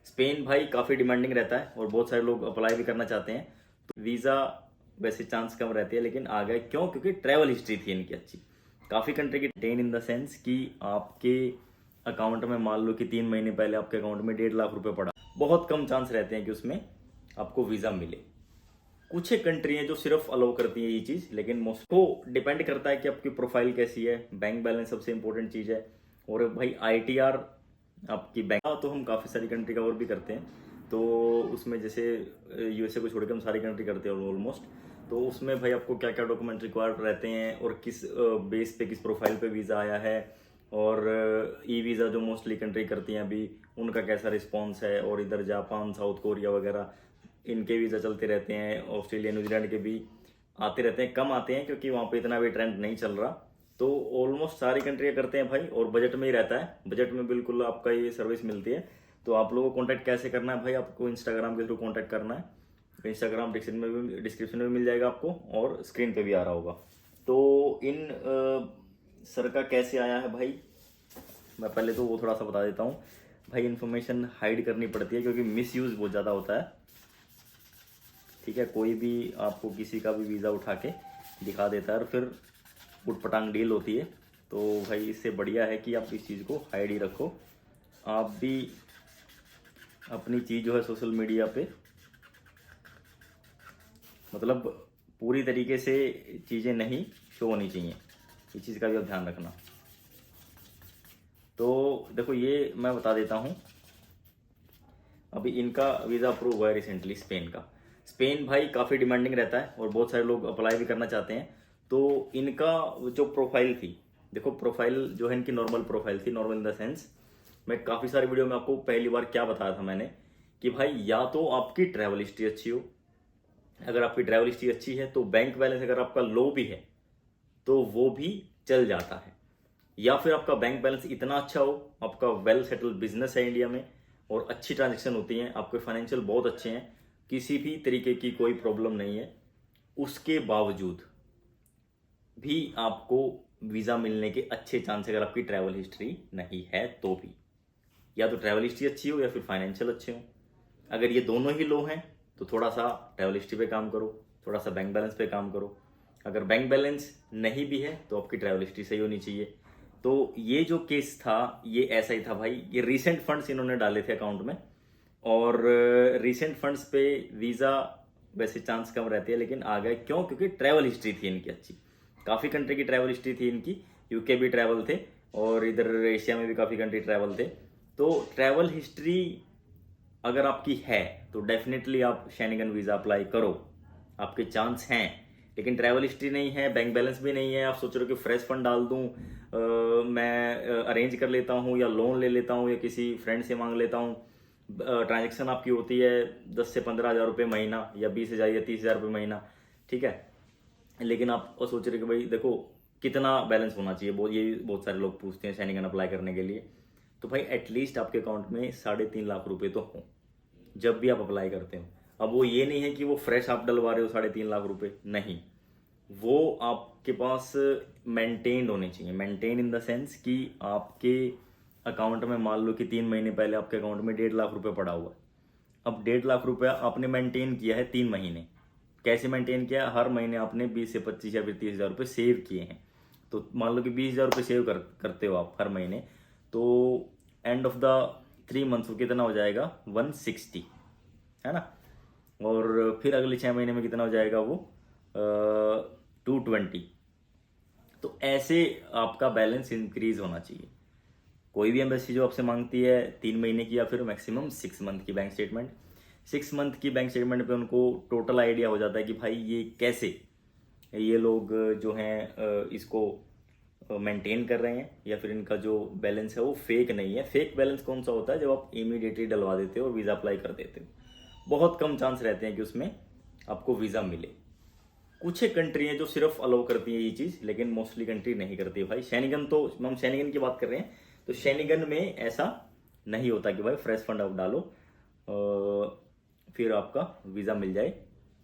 Spain भाई काफ़ी demanding रहता है और बहुत सारे लोग अप्लाई भी करना चाहते हैं। तो वीज़ा वैसे चांस कम रहती है, लेकिन आ गए क्यों? क्योंकि ट्रैवल हिस्ट्री थी इनकी अच्छी। काफ़ी कंट्री की टेन इन द सेंस कि आपके अकाउंट में मान लो कि 3 महीने पहले आपके अकाउंट में 1.5 लाख रुपए पड़ा, बहुत कम चांस रहते हैं कि उसमें आपको वीज़ा मिले। कुछ एक कंट्री हैं जो सिर्फ अलाउ करती है ये चीज़, लेकिन मोस्ट को डिपेंड करता है कि आपकी प्रोफाइल कैसी है। बैंक बैलेंस सबसे इंपॉर्टेंट चीज़ है। और भाई ITR आपकी बैंक, तो हम काफ़ी सारी कंट्री कवर भी करते हैं। तो उसमें जैसे USA को छोड़ के हम सारी कंट्री करते हैं ऑलमोस्ट। तो उसमें भाई आपको क्या क्या डॉक्यूमेंट रिक्वायर्ड रहते हैं और किस बेस पे, किस प्रोफाइल पे वीज़ा आया है, और ई वीज़ा जो मोस्टली कंट्री करती हैं अभी, उनका कैसा रिस्पॉन्स है। और इधर जापान, साउथ कोरिया वगैरह, इनके वीज़ा चलते रहते हैं। ऑस्ट्रेलिया, न्यूजीलैंड के भी आते रहते हैं, कम आते हैं क्योंकि वहाँ पे इतना भी ट्रेंड नहीं चल रहा। तो ऑलमोस्ट सारी कंट्रियाँ करते हैं भाई, और बजट में ही रहता है। बजट में बिल्कुल आपका ये सर्विस मिलती है। तो आप लोगों को कॉन्टैक्ट कैसे करना है भाई? आपको इंस्टाग्राम के थ्रू कॉन्टैक्ट करना है। इंस्टाग्राम डिस्क्रिप्शन में मिल जाएगा आपको, और स्क्रीन पे भी आ रहा होगा। तो इन सर का कैसे आया है भाई, मैं पहले तो वो थोड़ा सा बता देता हूँ। भाई इन्फॉर्मेशन हाइड करनी पड़ती है क्योंकि मिस यूज़ बहुत ज़्यादा होता है। ठीक है, कोई भी आपको किसी का भी वीज़ा उठा के दिखा देता है और फिर उटपटांग डील होती है। तो भाई इससे बढ़िया है कि आप इस चीज़ को हाइड ही रखो। आप भी अपनी चीज़ जो है सोशल मीडिया पे, मतलब पूरी तरीके से चीज़ें नहीं शो होनी चाहिए। इस चीज़ का भी आप ध्यान रखना। तो देखो, ये मैं बता देता हूँ। अभी इनका वीज़ा अप्रूव हुआ है रिसेंटली, स्पेन का। स्पेन भाई काफ़ी डिमांडिंग रहता है और बहुत सारे लोग अप्लाई भी करना चाहते हैं। तो इनका जो प्रोफाइल थी, देखो प्रोफाइल जो है इनकी नॉर्मल प्रोफाइल थी। नॉर्मल इन द सेंस, मैं काफ़ी सारी वीडियो में आपको पहली बार क्या बताया था मैंने, कि भाई या तो आपकी ट्रैवल हिस्ट्री अच्छी हो। अगर आपकी ट्रैवल हिस्ट्री अच्छी है तो बैंक बैलेंस अगर आपका लो भी है तो वो भी चल जाता है। या फिर आपका बैंक बैलेंस इतना अच्छा हो, आपका वेल सेटल्ड बिजनेस है इंडिया में और अच्छी ट्रांजेक्शन होती हैं, आपके फाइनेंशियल बहुत अच्छे हैं, किसी भी तरीके की कोई प्रॉब्लम नहीं है, उसके बावजूद भी आपको वीज़ा मिलने के अच्छे चांस, अगर आपकी ट्रैवल हिस्ट्री नहीं है तो भी। या तो ट्रैवल हिस्ट्री अच्छी हो या फिर फाइनेंशियल अच्छे हो। अगर ये दोनों ही लो हैं तो थोड़ा सा ट्रैवल हिस्ट्री पे काम करो, थोड़ा सा बैंक बैलेंस पे काम करो। अगर बैंक बैलेंस नहीं भी है तो आपकी ट्रैवल हिस्ट्री सही होनी चाहिए। तो ये जो केस था ये ऐसा ही था भाई। ये रीसेंट फंड्स इन्होंने डाले थे अकाउंट में, और रीसेंट फंड्स पे वीज़ा वैसे चांस कम रहती है, लेकिन आ गए क्यों? क्योंकि ट्रैवल हिस्ट्री थी इनकी अच्छी। काफ़ी कंट्री की ट्रैवल हिस्ट्री थी इनकी। यूके भी ट्रैवल थे और इधर एशिया में भी काफ़ी कंट्री ट्रैवल थे। तो ट्रैवल हिस्ट्री अगर आपकी है तो डेफिनेटली आप शेंगेन वीज़ा अप्लाई करो, आपके चांस हैं। लेकिन ट्रैवल हिस्ट्री नहीं है, बैंक बैलेंस भी नहीं है, आप सोच रहे हो कि फ्रेश फंड डाल दूं, मैं अरेंज कर लेता हूं या लोन ले लेता हूं या किसी फ्रेंड से मांग लेता हूं। ट्रांजैक्शन आपकी होती है 10 से 15 हज़ार रुपये महीना, या 20 हज़ार या 30 हज़ार रुपये महीना। ठीक है, लेकिन आप सोच रहे कि भाई देखो कितना बैलेंस होना चाहिए, ये बहुत सारे लोग पूछते हैं शेंगेन अप्लाई करने के लिए। तो भाई एटलीस्ट आपके अकाउंट में 3.5 लाख रुपए तो हों जब भी आप अप्लाई करते हो। अब वो ये नहीं है कि वो फ्रेश आप डलवा रहे हो 3.5 लाख रुपए, नहीं, वो आपके पास मेंटेन्ड होने चाहिए। मेंटेन इन द सेंस कि आपके अकाउंट में मान लो कि 3 महीने पहले आपके अकाउंट में 1.5 लाख रुपए पड़ा हुआ है। अब 1.5 लाख रुपया आपने मेंटेन किया है 3 महीने। कैसे मेंटेन किया? हर महीने आपने 20 से 25 या फिर 30 हज़ार रुपये सेव किए हैं। तो मान लो कि 20 हज़ार रुपये सेव करते हो आप हर महीने, तो एंड ऑफ द 3 मंथ्स कितना हो जाएगा? 160, है ना। और फिर अगले 6 महीने में कितना हो जाएगा वो? 220। तो ऐसे आपका बैलेंस इंक्रीज होना चाहिए। कोई भी एम्बेसी जो आपसे मांगती है 3 महीने की या फिर मैक्सिमम 6 मंथ की बैंक स्टेटमेंट, 6 मंथ की बैंक स्टेटमेंट पे उनको टोटल आइडिया हो जाता है कि भाई ये कैसे ये लोग जो हैं इसको मेंटेन कर रहे हैं, या फिर इनका जो बैलेंस है वो फेक नहीं है। फेक बैलेंस कौन सा होता है? जब आप इमीडिएटली डलवा देते हो और वीज़ा अप्लाई कर देते हो, बहुत कम चांस रहते हैं कि उसमें आपको वीज़ा मिले। कुछ एक कंट्री हैं जो सिर्फ अलाउ करती है ये चीज़, लेकिन मोस्टली कंट्री नहीं करती है भाई। शेंगेन, तो हम शेंगेन की बात कर रहे हैं, तो शेंगेन में ऐसा नहीं होता कि भाई फ्रेश फंड आप डालो फिर आपका वीज़ा मिल जाए।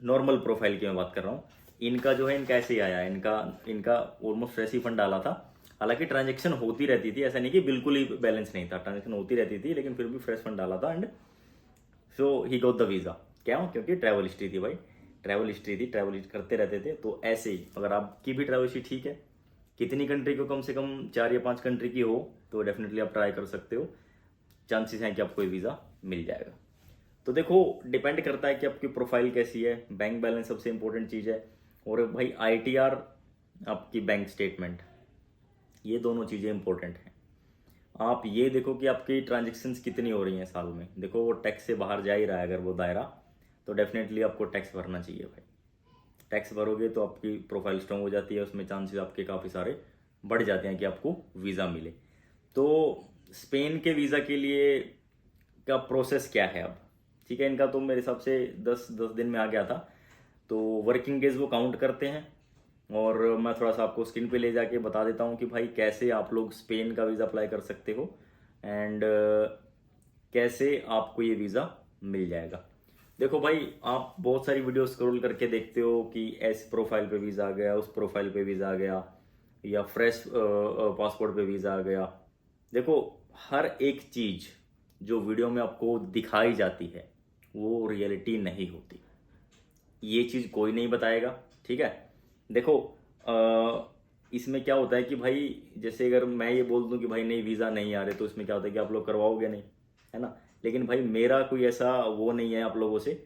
नॉर्मल प्रोफाइल की मैं बात कर रहा हूँ। इनका जो है, इनका ऐसे ही आया, इनका ऑलमोस्ट फ्रेश ही फंड डाला था। हालांकि ट्रांजेक्शन होती रहती थी, ऐसा नहीं कि बिल्कुल ही बैलेंस नहीं था, ट्रांजेक्शन होती रहती थी, लेकिन फिर भी फ्रेश फंड डाला था and so he got the visa. क्यों? क्योंकि ट्रैवल हिस्ट्री थी भाई, ट्रैवल हिस्ट्री थी, ट्रैवल करते रहते थे। तो ऐसे ही अगर आपकी भी ट्रैवल हिस्ट्री ठीक है, कितनी कंट्री को, कम से कम 4 या 5 कंट्री की हो, तो डेफिनेटली आप ट्राई कर सकते हो। चांसेस हैं कि आपको ये वीज़ा मिल जाएगा। तो देखो, डिपेंड करता है कि आपकी प्रोफाइल कैसी है। बैंक बैलेंस सबसे इंपॉर्टेंट चीज़ है, और भाई ITR, आपकी बैंक स्टेटमेंट, ये दोनों चीज़ें इंपॉर्टेंट हैं। आप ये देखो कि आपकी ट्रांजेक्शन्स कितनी हो रही हैं साल में। देखो वो टैक्स से बाहर जा ही रहा है अगर वो दायरा, तो डेफिनेटली आपको टैक्स भरना चाहिए भाई। टैक्स भरोगे तो आपकी प्रोफाइल स्ट्रॉन्ग हो जाती है, उसमें चांसेस आपके काफ़ी सारे बढ़ जाते हैं कि आपको वीज़ा मिले। तो स्पेन के वीज़ा के लिए का प्रोसेस क्या है अब, ठीक है। इनका तो मेरे हिसाब से 10 दिन में आ गया था। तो वर्किंग डेज वो काउंट करते हैं, और मैं थोड़ा सा आपको स्क्रीन पे ले जाके बता देता हूँ कि भाई कैसे आप लोग स्पेन का वीज़ा अप्लाई कर सकते हो, एंड कैसे आपको ये वीज़ा मिल जाएगा। देखो भाई, आप बहुत सारी वीडियो स्क्रॉल करके देखते हो कि ऐस प्रोफाइल पे वीज़ा आ गया, उस प्रोफाइल पे वीज़ा आ गया, या फ्रेश पासपोर्ट पे वीज़ा आ गया। देखो, हर एक चीज़ जो वीडियो में आपको दिखाई जाती है वो रियलिटी नहीं होती। ये चीज़ कोई नहीं बताएगा, ठीक है। देखो, इसमें क्या होता है कि भाई, जैसे अगर मैं ये बोल दूं कि भाई नहीं वीज़ा नहीं आ रहे, तो इसमें क्या होता है कि आप लोग करवाओगे नहीं, है ना। लेकिन भाई मेरा कोई ऐसा वो नहीं है आप लोगों से।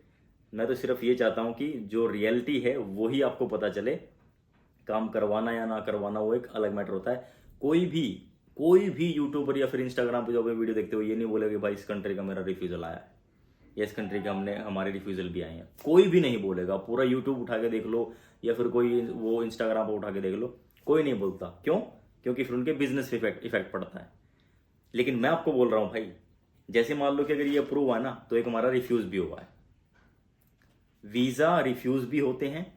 मैं तो सिर्फ ये चाहता हूँ कि जो रियलिटी है वही आपको पता चले। काम करवाना या ना करवाना वो एक अलग मैटर होता है। कोई भी यूट्यूबर या फिर इंस्टाग्राम पे जो भी वीडियो देखते हो, ये नहीं बोलेगा कि भाई इस कंट्री का मेरा रिफ्यूज़ल आया है, या इस कंट्री के हमारे रिफ्यूज़ल भी आए हैं। कोई भी नहीं बोलेगा। पूरा यूट्यूब उठा के देख लो, या फिर कोई वो इंस्टाग्राम पर उठा के देख लो, कोई नहीं बोलता। क्यों? क्योंकि फिर उनके बिजनेस पे इफेक्ट पड़ता है। लेकिन मैं आपको बोल रहा हूँ भाई, जैसे मान लो कि अगर ये अप्रूव हुआ ना, तो एक हमारा रिफ्यूज़ भी हुआ है। वीज़ा रिफ्यूज़ भी होते हैं,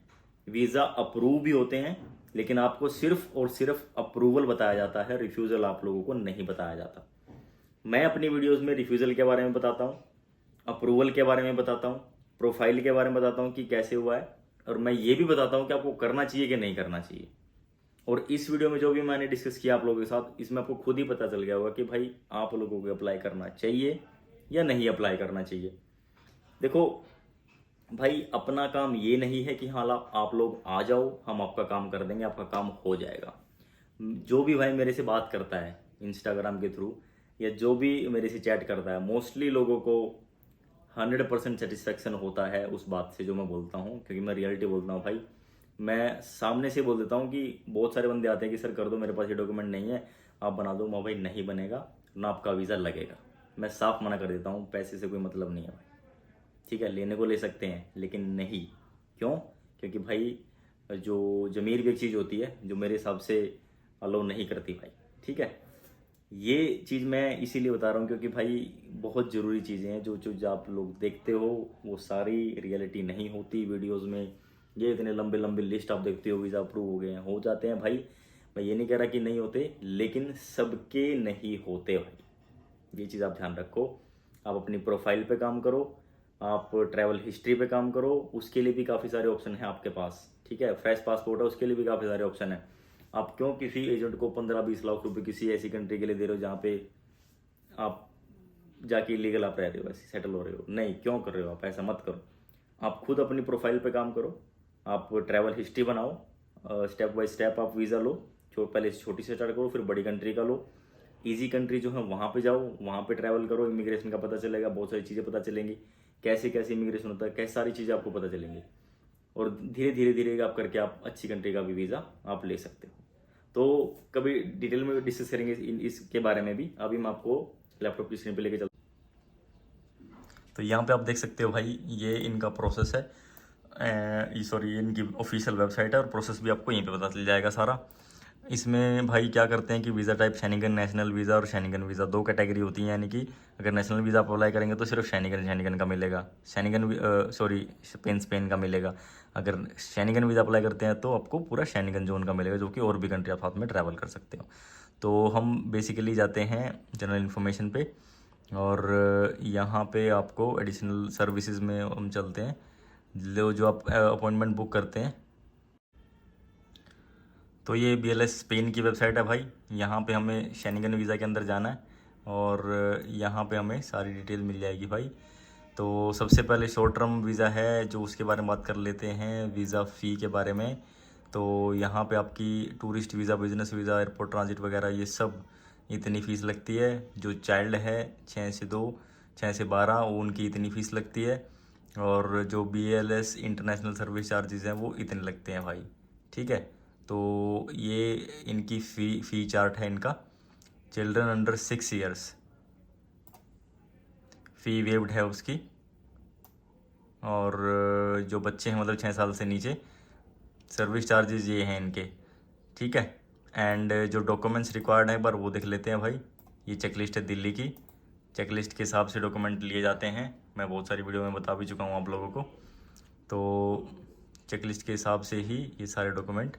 वीज़ा अप्रूव भी होते हैं, लेकिन आपको सिर्फ और सिर्फ अप्रूवल बताया जाता है, रिफ्यूज़ल आप लोगों को नहीं बताया जाता। मैं अपनी वीडियोस में रिफ्यूज़ल के बारे में बताता हूँ, अप्रूवल के बारे में बताता हूँ, प्रोफाइल के बारे में बताता हूँ कि कैसे हुआ है, और मैं ये भी बताता हूँ कि आपको करना चाहिए कि नहीं करना चाहिए। और इस वीडियो में जो भी मैंने डिस्कस किया आप लोगों के साथ, इसमें आपको खुद ही पता चल गया होगा कि भाई आप लोगों को अप्लाई करना चाहिए या नहीं अप्लाई करना चाहिए। देखो भाई, अपना काम ये नहीं है कि हाँ आप लोग आ जाओ, हम आपका काम कर देंगे, आपका काम हो जाएगा। जो भी भाई मेरे से बात करता है इंस्टाग्राम के थ्रू, या जो भी मेरे से चैट करता है, मोस्टली लोगों को 100% सेटिस्फेक्शन होता है उस बात से जो मैं बोलता हूँ, क्योंकि मैं रियलिटी बोलता हूँ भाई। मैं सामने से बोल देता हूँ कि बहुत सारे बंदे आते हैं कि सर कर दो, मेरे पास ये डॉक्यूमेंट नहीं है, आप बना दो। मैं भाई नहीं बनेगा, ना आपका वीज़ा लगेगा। मैं साफ मना कर देता हूँ, पैसे से कोई मतलब नहीं है भाई, ठीक है। लेने को ले सकते हैं, लेकिन नहीं। क्यों? क्योंकि भाई जो ज़मीर भी एक चीज़ होती है जो मेरे हिसाब से अलाउ नहीं करती भाई, ठीक है। ये चीज़ मैं इसीलिए बता रहा हूँ क्योंकि भाई बहुत ज़रूरी चीज़ें हैं। जो चीज़ आप लोग देखते हो वो सारी रियलिटी नहीं होती वीडियोस में। ये इतने लंबे लंबे लिस्ट आप देखते हो, वीज़ा अप्रूव हो गए हैं, हो जाते हैं भाई। मैं ये नहीं कह रहा कि नहीं होते, लेकिन सबके नहीं होते भाई। ये चीज़ आप ध्यान रखो। आप अपनी प्रोफाइल पे काम करो, आप ट्रैवल हिस्ट्री पे काम करो, उसके लिए भी काफ़ी सारे ऑप्शन हैं आपके पास, ठीक है। फ्रेश पासपोर्ट है, उसके लिए भी काफ़ी सारे ऑप्शन हैं। आप क्यों किसी एजेंट को 15-20 लाख रुपए किसी ऐसी कंट्री के लिए दे रहे हो जहाँ पे आप जाके इलीगल आप रह रहे हो, ऐसे सेटल हो रहे हो? नहीं, क्यों कर रहे हो आप? ऐसा मत करो। आप खुद अपनी प्रोफाइल पे काम करो, आप ट्रैवल हिस्ट्री बनाओ, स्टेप बाय स्टेप आप वीज़ा लो। पहले छोटी से स्टार्ट करो, फिर बड़ी कंट्री का लो। ईजी कंट्री जो है वहाँ पे जाओ, वहाँ पे ट्रैवल करो, इमिग्रेशन का पता चलेगा, बहुत सारी चीज़ें पता चलेंगी, कैसे कैसे इमिग्रेशन होता है, कैसे सारी चीज़ें आपको पता चलेंगी। और धीरे धीरे धीरे आप करके आप अच्छी कंट्री का भी वीज़ा आप ले सकते हो। तो कभी डिटेल में डिस्कस करेंगे इसके बारे में भी। अभी मैं आपको लैपटॉप की स्क्रीन पे लेके चलता हूँ। तो यहाँ पे आप देख सकते हो भाई, ये इनका प्रोसेस है, सॉरी इनकी ऑफिशियल वेबसाइट है, और प्रोसेस भी आपको यहीं पे पता चल जाएगा सारा। इसमें भाई क्या करते हैं कि visa type Schengen national visa और शेनिगन वीज़ा दो कैटेगरी होती हैं। यानी कि अगर नेशनल वीज़ा आप अप्लाई करेंगे तो सिर्फ शेनिगन का मिलेगा, स्पेन का मिलेगा। अगर शेनिगन वीज़ा अप्लाई करते हैं तो आपको पूरा शेनिगन जोन का मिलेगा, जो कि और भी कंट्री आप साथ में ट्रैवल कर सकते हो। तो हम बेसिकली जाते हैं जनरल इन्फॉर्मेशन पे, और यहाँ पे आपको एडिशनल सर्विसेज में हम चलते हैं। जो आप अपॉइंटमेंट बुक करते हैं, तो ये BLS स्पेन की वेबसाइट है भाई। यहाँ पे हमें शेनिगन वीज़ा के अंदर जाना है, और यहाँ पे हमें सारी डिटेल मिल जाएगी भाई। तो सबसे पहले शॉर्ट टर्म वीज़ा है जो, उसके बारे में बात कर लेते हैं वीज़ा फ़ी के बारे में। तो यहाँ पे आपकी tourist visa, business visa, airport transit वगैरह ये सब इतनी फ़ीस लगती है। जो चाइल्ड है 6 से 2, 6 से 12 उनकी इतनी फ़ीस लगती है। और जो BLS इंटरनेशनल सर्विस चार्जेस हैं वो इतने लगते हैं भाई, ठीक है। तो ये इनकी फ़ी चार्ट है इनका। चिल्ड्रन अंडर 6 ईयर्स फ़ी वेव्ड है उसकी, और जो बच्चे हैं मतलब 6 साल से नीचे, सर्विस चार्जेस ये हैं इनके, ठीक है। एंड जो डॉक्यूमेंट्स रिक्वायर्ड हैं एक बार वो देख लेते हैं भाई। ये चेकलिस्ट है दिल्ली की, चेकलिस्ट के हिसाब से डॉक्यूमेंट लिए जाते हैं। मैं बहुत सारी वीडियो में बता भी चुका हूँ आप लोगों को। तो चेकलिस्ट के हिसाब से ही ये सारे डॉक्यूमेंट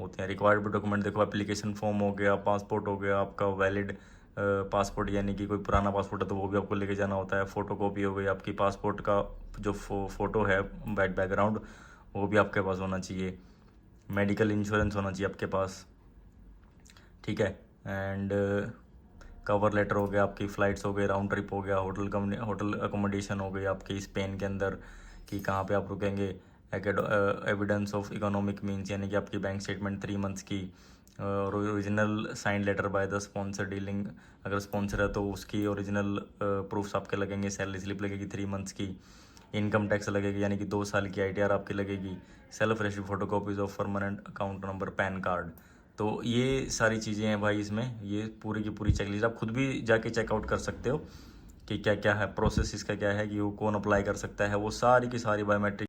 होते हैं। रिक्वायर्ड डॉक्यूमेंट देखो, एप्लीकेशन फॉर्म हो गया, पासपोर्ट हो गया आपका वैलिड पासपोर्ट, यानी कि कोई पुराना पासपोर्ट है तो वो भी आपको लेके जाना होता है। फ़ोटोकॉपी हो गई आपकी पासपोर्ट का, जो फ़ोटो है वाइट बैकग्राउंड, वो भी आपके पास होना चाहिए। मेडिकल इंश्योरेंस होना चाहिए आपके पास, ठीक है। एंड कवर लेटर हो गया, आपकी फ़्लाइट्स हो गए, राउंड ट्रिप हो गया, होटल अकोमोडेशन हो गई आपकी स्पेन के अंदर कि कहाँ पे आप रुकेंगे, एविडेंस ऑफ इकोनॉमिक मीन्स यानी कि आपकी बैंक स्टेटमेंट 3 मंथ्स की, और original sign letter by the sponsor dealing, अगर स्पॉन्सर है तो उसकी ओरिजिनल प्रूफ्स आपके लगेंगे। सैलरी स्लिप लगेगी 3 मंथ्स की। इनकम टैक्स लगेगी यानी कि 2 साल की ITR आपकी लगेगी। सेल्फ रेसिड photocopies of permanent account number, PAN card. तो ये सारी चीज़ें हैं भाई इसमें, ये पूरी की पूरी चेकलिस्ट आप खुद भी जाके चेकआउट कर सकते हो कि क्या क्या है, प्रोसेस इसका क्या है, कि वो कौन अप्लाई कर सकता है। वो सारी की सारी बायोमेट्रिक